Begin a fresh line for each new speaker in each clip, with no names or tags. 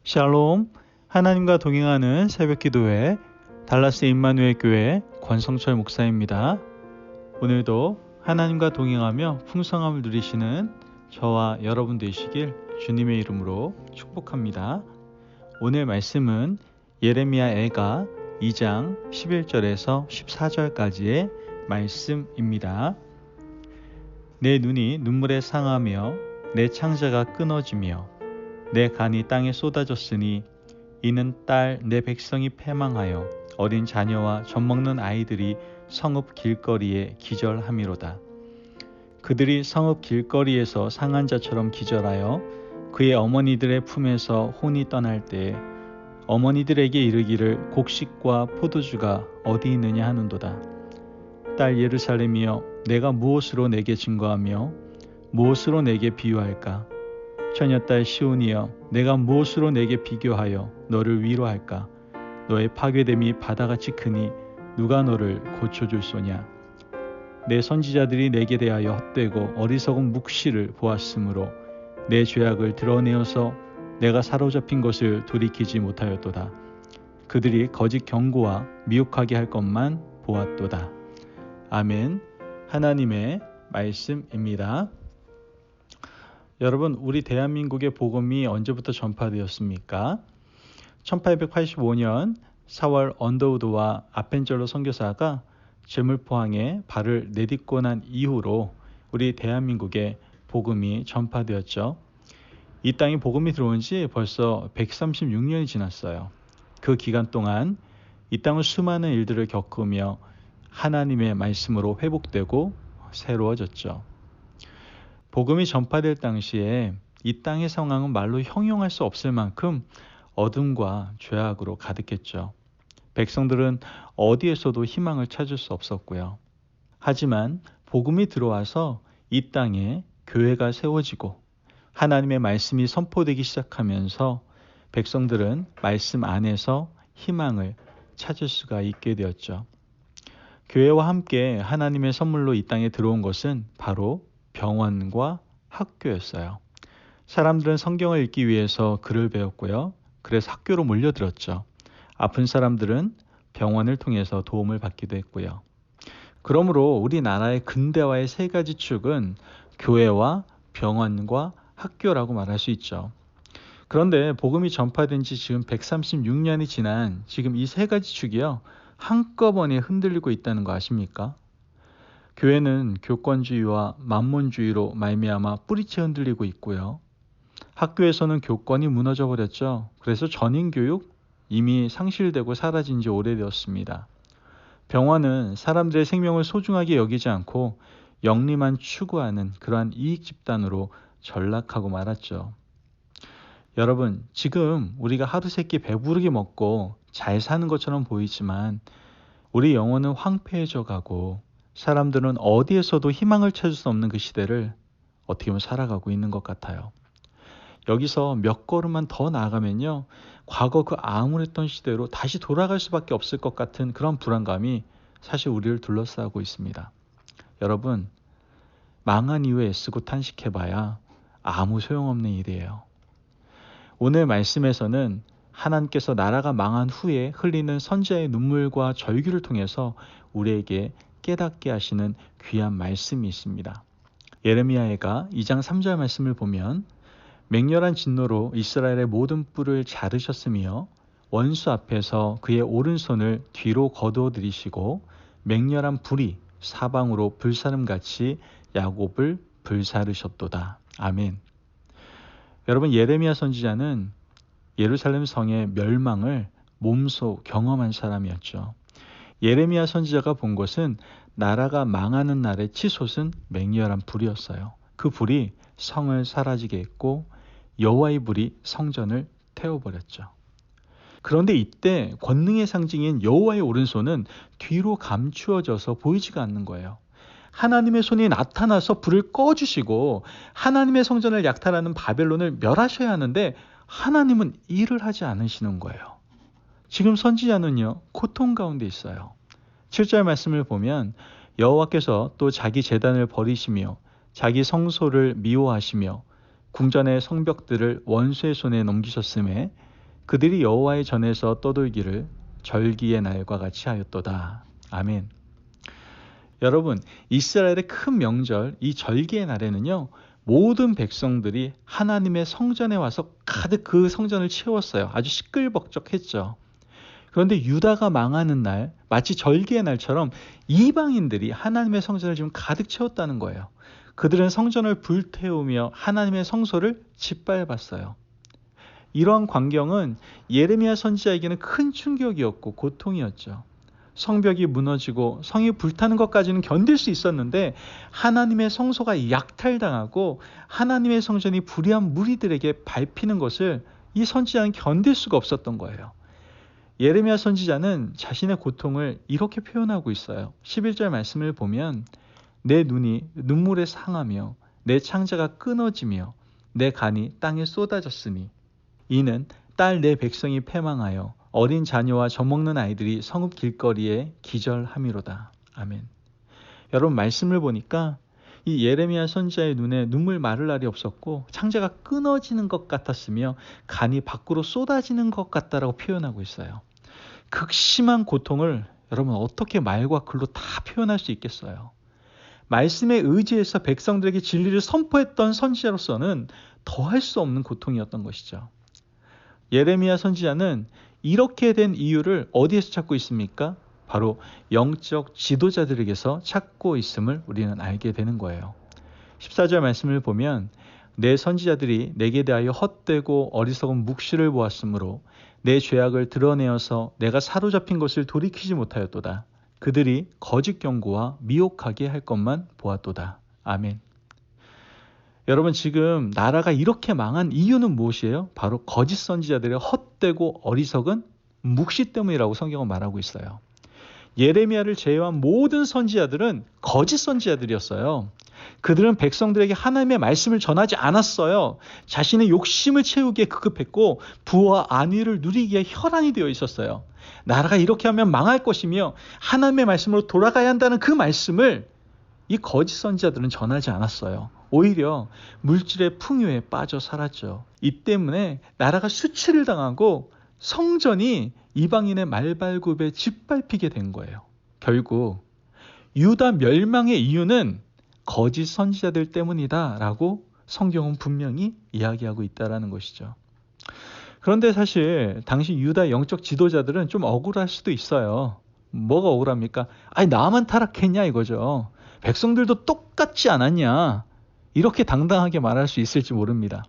샬롬, 하나님과 동행하는 새벽기도회 달라스 임마누엘 교회 권성철 목사입니다. 오늘도 하나님과 동행하며 풍성함을 누리시는 저와 여러분 되시길 주님의 이름으로 축복합니다. 오늘 말씀은 예레미야 애가 2장 11절에서 14절까지의 말씀입니다. 내 눈이 눈물에 상하며 내 창자가 끊어지며 내 간이 땅에 쏟아졌으니 이는 딸 내 백성이 패망하여 어린 자녀와 젖먹는 아이들이 성읍 길거리에 기절함이로다. 그들이 성읍 길거리에서 상한 자처럼 기절하여 그의 어머니들의 품에서 혼이 떠날 때에 어머니들에게 이르기를 곡식과 포도주가 어디 있느냐 하는도다. 딸 예루살렘이여, 내가 무엇으로 내게 증거하며 무엇으로 내게 비유할까? 처녀딸 시온이여, 내가 무엇으로 내게 비교하여 너를 위로할까? 너의 파괴됨이 바다같이 크니 누가 너를 고쳐줄 소냐? 내 선지자들이 내게 대하여 헛되고 어리석은 묵시를 보았으므로 내 죄악을 드러내어서 내가 사로잡힌 것을 돌이키지 못하였도다. 그들이 거짓 경고와 미혹하게 할 것만 보았도다. 아멘. 하나님의 말씀입니다. 여러분, 우리 대한민국의 복음이 언제부터 전파되었습니까? 1885년 4월 언더우드와 아펜젤로 선교사가 제물포항에 발을 내딛고 난 이후로 우리 대한민국에 복음이 전파되었죠. 이 땅에 복음이 들어온 지 벌써 136년이 지났어요. 그 기간 동안 이 땅은 수많은 일들을 겪으며 하나님의 말씀으로 회복되고 새로워졌죠. 복음이 전파될 당시에 이 땅의 상황은 말로 형용할 수 없을 만큼 어둠과 죄악으로 가득했죠. 백성들은 어디에서도 희망을 찾을 수 없었고요. 하지만 복음이 들어와서 이 땅에 교회가 세워지고 하나님의 말씀이 선포되기 시작하면서 백성들은 말씀 안에서 희망을 찾을 수가 있게 되었죠. 교회와 함께 하나님의 선물로 이 땅에 들어온 것은 바로 병원과 학교였어요. 사람들은 성경을 읽기 위해서 글을 배웠고요. 그래서 학교로 몰려들었죠. 아픈 사람들은 병원을 통해서 도움을 받기도 했고요. 그러므로 우리나라의 근대화의 세 가지 축은 교회와 병원과 학교라고 말할 수 있죠. 그런데 복음이 전파된 지 지금 136년이 지난 지금 이 세 가지 축이요, 한꺼번에 흔들리고 있다는 거 아십니까? 교회는 교권주의와 만몬주의로 말미암아 뿌리채 흔들리고 있고요. 학교에서는 교권이 무너져 버렸죠. 그래서 전인교육 이미 상실되고 사라진 지 오래되었습니다. 병원은 사람들의 생명을 소중하게 여기지 않고 영리만 추구하는 그러한 이익 집단으로 전락하고 말았죠. 여러분, 지금 우리가 하루 세끼 배부르게 먹고 잘 사는 것처럼 보이지만 우리 영혼은 황폐해져 가고 사람들은 어디에서도 희망을 찾을 수 없는 그 시대를 어떻게 보면 살아가고 있는 것 같아요. 여기서 몇 걸음만 더 나아가면요, 과거 그 암울했던 시대로 다시 돌아갈 수밖에 없을 것 같은 그런 불안감이 사실 우리를 둘러싸고 있습니다. 여러분, 망한 이후에 애쓰고 탄식해봐야 아무 소용없는 일이에요. 오늘 말씀에서는 하나님께서 나라가 망한 후에 흘리는 선지자의 눈물과 절규를 통해서 우리에게 깨닫게 하시는 귀한 말씀이 있습니다. 예레미야가 2장 3절 말씀을 보면 맹렬한 진노로 이스라엘의 모든 뿔을 자르셨으며 원수 앞에서 그의 오른손을 뒤로 거두어 들이시고 맹렬한 불이 사방으로 불사름같이 야곱을 불사르셨도다. 아멘. 여러분, 예레미야 선지자는 예루살렘 성의 멸망을 몸소 경험한 사람이었죠. 예레미야 선지자가 본 것은 나라가 망하는 날의 치솟은 맹렬한 불이었어요. 그 불이 성을 사라지게 했고 여호와의 불이 성전을 태워버렸죠. 그런데 이때 권능의 상징인 여호와의 오른손은 뒤로 감추어져서 보이지가 않는 거예요. 하나님의 손이 나타나서 불을 꺼주시고 하나님의 성전을 약탈하는 바벨론을 멸하셔야 하는데 하나님은 일을 하지 않으시는 거예요. 지금 선지자는요, 고통 가운데 있어요. 7절 말씀을 보면 여호와께서 또 자기 제단을 버리시며 자기 성소를 미워하시며 궁전의 성벽들을 원수의 손에 넘기셨음에 그들이 여호와의 전에서 떠돌기를 절기의 날과 같이 하였도다. 아멘. 여러분, 이스라엘의 큰 명절 이 절기의 날에는요, 모든 백성들이 하나님의 성전에 와서 가득 그 성전을 채웠어요. 아주 시끌벅적했죠. 그런데 유다가 망하는 날, 마치 절기의 날처럼 이방인들이 하나님의 성전을 지금 가득 채웠다는 거예요. 그들은 성전을 불태우며 하나님의 성소를 짓밟았어요. 이러한 광경은 예레미야 선지자에게는 큰 충격이었고 고통이었죠. 성벽이 무너지고 성이 불타는 것까지는 견딜 수 있었는데 하나님의 성소가 약탈당하고 하나님의 성전이 불의한 무리들에게 밟히는 것을 이 선지자는 견딜 수가 없었던 거예요. 예레미야 선지자는 자신의 고통을 이렇게 표현하고 있어요. 11절 말씀을 보면 내 눈이 눈물에 상하며 내 창자가 끊어지며 내 간이 땅에 쏟아졌으니 이는 딸 내 백성이 패망하여 어린 자녀와 젖먹는 아이들이 성읍 길거리에 기절함이로다. 아멘. 여러분, 말씀을 보니까 이 예레미야 선지자의 눈에 눈물 마를 날이 없었고 창자가 끊어지는 것 같았으며 간이 밖으로 쏟아지는 것 같다라고 표현하고 있어요. 극심한 고통을 여러분 어떻게 말과 글로 다 표현할 수 있겠어요? 말씀에 의지해서 백성들에게 진리를 선포했던 선지자로서는 더할 수 없는 고통이었던 것이죠. 예레미야 선지자는 이렇게 된 이유를 어디에서 찾고 있습니까? 바로 영적 지도자들에게서 찾고 있음을 우리는 알게 되는 거예요. 14절 말씀을 보면 내 선지자들이 내게 대하여 헛되고 어리석은 묵시를 보았으므로 내 죄악을 드러내어서 내가 사로잡힌 것을 돌이키지 못하였도다. 그들이 거짓 경고와 미혹하게 할 것만 보았도다. 아멘. 여러분, 지금 나라가 이렇게 망한 이유는 무엇이에요? 바로 거짓 선지자들의 헛되고 어리석은 묵시 때문이라고 성경은 말하고 있어요. 예레미야를 제외한 모든 선지자들은 거짓 선지자들이었어요. 그들은 백성들에게 하나님의 말씀을 전하지 않았어요. 자신의 욕심을 채우기에 급급했고 부와 안위를 누리기에 혈안이 되어 있었어요. 나라가 이렇게 하면 망할 것이며 하나님의 말씀으로 돌아가야 한다는 그 말씀을 이 거짓 선지자들은 전하지 않았어요. 오히려 물질의 풍요에 빠져 살았죠. 이 때문에 나라가 수치를 당하고 성전이 이방인의 말발굽에 짓밟히게 된 거예요. 결국 유다 멸망의 이유는 거짓 선지자들 때문이다라고 성경은 분명히 이야기하고 있다는 것이죠. 그런데 사실 당시 유다 영적 지도자들은 좀 억울할 수도 있어요. 뭐가 억울합니까? 아니, 나만 타락했냐 이거죠. 백성들도 똑같지 않았냐. 이렇게 당당하게 말할 수 있을지 모릅니다.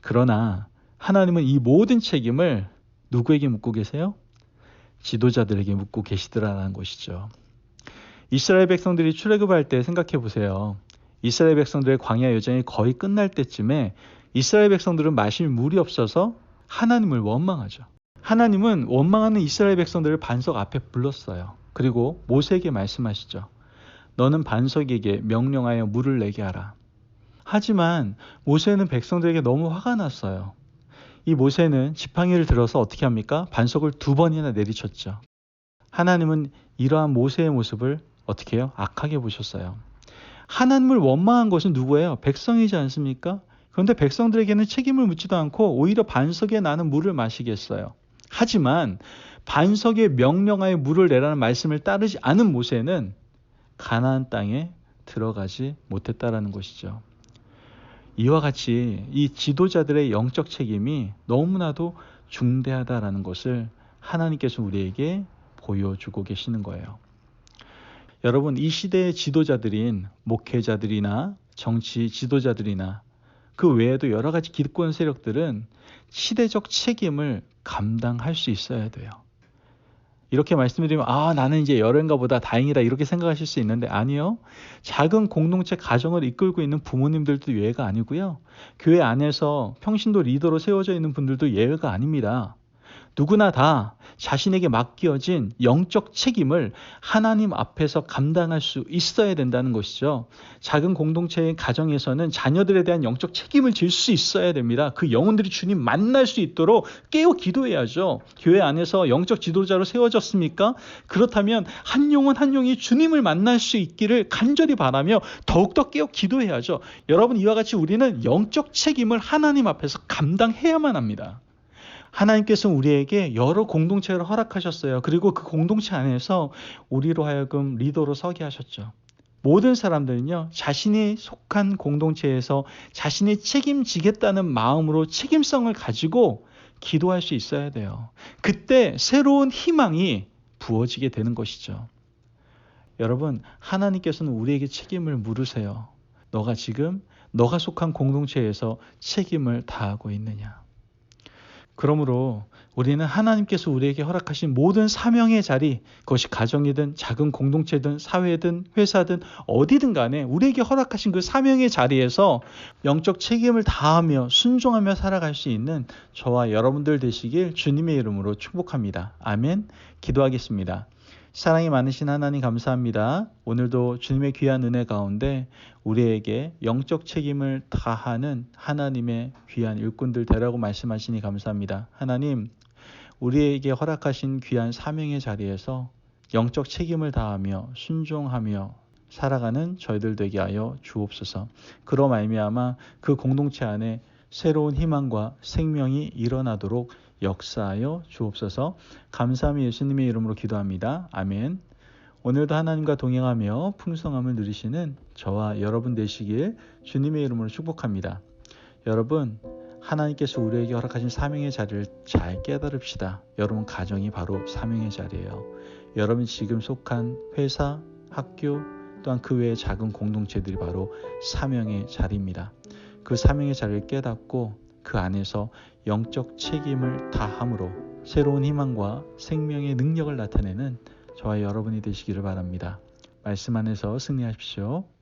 그러나 하나님은 이 모든 책임을 누구에게 묻고 계세요? 지도자들에게 묻고 계시더라는 것이죠. 이스라엘 백성들이 출애굽할 때 생각해 보세요. 이스라엘 백성들의 광야 여정이 거의 끝날 때쯤에 이스라엘 백성들은 마실 물이 없어서 하나님을 원망하죠. 하나님은 원망하는 이스라엘 백성들을 반석 앞에 불렀어요. 그리고 모세에게 말씀하시죠. 너는 반석에게 명령하여 물을 내게 하라. 하지만 모세는 백성들에게 너무 화가 났어요. 이 모세는 지팡이를 들어서 어떻게 합니까? 반석을 2번이나 내리쳤죠. 하나님은 이러한 모세의 모습을 어떻게 해요? 악하게 보셨어요. 하나님을 원망한 것은 누구예요? 백성이지 않습니까? 그런데 백성들에게는 책임을 묻지도 않고 오히려 반석에 나는 물을 마시게 했어요. 하지만 반석에 명령하여 물을 내라는 말씀을 따르지 않은 모세는 가나안 땅에 들어가지 못했다라는 것이죠. 이와 같이 이 지도자들의 영적 책임이 너무나도 중대하다라는 것을 하나님께서 우리에게 보여주고 계시는 거예요. 여러분, 이 시대의 지도자들인 목회자들이나 정치 지도자들이나 그 외에도 여러 가지 기득권 세력들은 시대적 책임을 감당할 수 있어야 돼요. 이렇게 말씀드리면 나는 이제 여론가 보다 다행이다 이렇게 생각하실 수 있는데 아니요. 작은 공동체 가정을 이끌고 있는 부모님들도 예외가 아니고요. 교회 안에서 평신도 리더로 세워져 있는 분들도 예외가 아닙니다. 누구나 다 자신에게 맡겨진 영적 책임을 하나님 앞에서 감당할 수 있어야 된다는 것이죠. 작은 공동체의 가정에서는 자녀들에 대한 영적 책임을 질 수 있어야 됩니다. 그 영혼들이 주님 만날 수 있도록 깨어 기도해야죠. 교회 안에서 영적 지도자로 세워졌습니까? 그렇다면 한 영혼 한 영이 주님을 만날 수 있기를 간절히 바라며 더욱더 깨어 기도해야죠. 여러분, 이와 같이 우리는 영적 책임을 하나님 앞에서 감당해야만 합니다. 하나님께서는 우리에게 여러 공동체를 허락하셨어요. 그리고 그 공동체 안에서 우리로 하여금 리더로 서게 하셨죠. 모든 사람들은요, 자신이 속한 공동체에서 자신이 책임지겠다는 마음으로 책임성을 가지고 기도할 수 있어야 돼요. 그때 새로운 희망이 부어지게 되는 것이죠. 여러분, 하나님께서는 우리에게 책임을 물으세요. 너가 속한 공동체에서 책임을 다하고 있느냐? 그러므로 우리는 하나님께서 우리에게 허락하신 모든 사명의 자리, 그것이 가정이든 작은 공동체든 사회든 회사든 어디든 간에 우리에게 허락하신 그 사명의 자리에서 영적 책임을 다하며 순종하며 살아갈 수 있는 저와 여러분들 되시길 주님의 이름으로 축복합니다. 아멘. 기도하겠습니다. 사랑이 많으신 하나님 감사합니다. 오늘도 주님의 귀한 은혜 가운데 우리에게 영적 책임을 다하는 하나님의 귀한 일꾼들 되라고 말씀하시니 감사합니다. 하나님, 우리에게 허락하신 귀한 사명의 자리에서 영적 책임을 다하며 순종하며 살아가는 저희들 되게 하여 주옵소서. 그로 말미암아 그 공동체 안에 새로운 희망과 생명이 일어나도록 역사하여 주옵소서. 감사함이 예수님의 이름으로 기도합니다. 아멘. 오늘도 하나님과 동행하며 풍성함을 누리시는 저와 여러분 되시길 주님의 이름으로 축복합니다. 여러분, 하나님께서 우리에게 허락하신 사명의 자리를 잘 깨달읍시다. 여러분 가정이 바로 사명의 자리예요. 여러분 지금 속한 회사, 학교, 또한 그 외의 작은 공동체들이 바로 사명의 자리입니다. 그 사명의 자리를 깨닫고 그 안에서 영적 책임을 다함으로 새로운 희망과 생명의 능력을 나타내는 저와 여러분이 되시기를 바랍니다. 말씀 안에서 승리하십시오.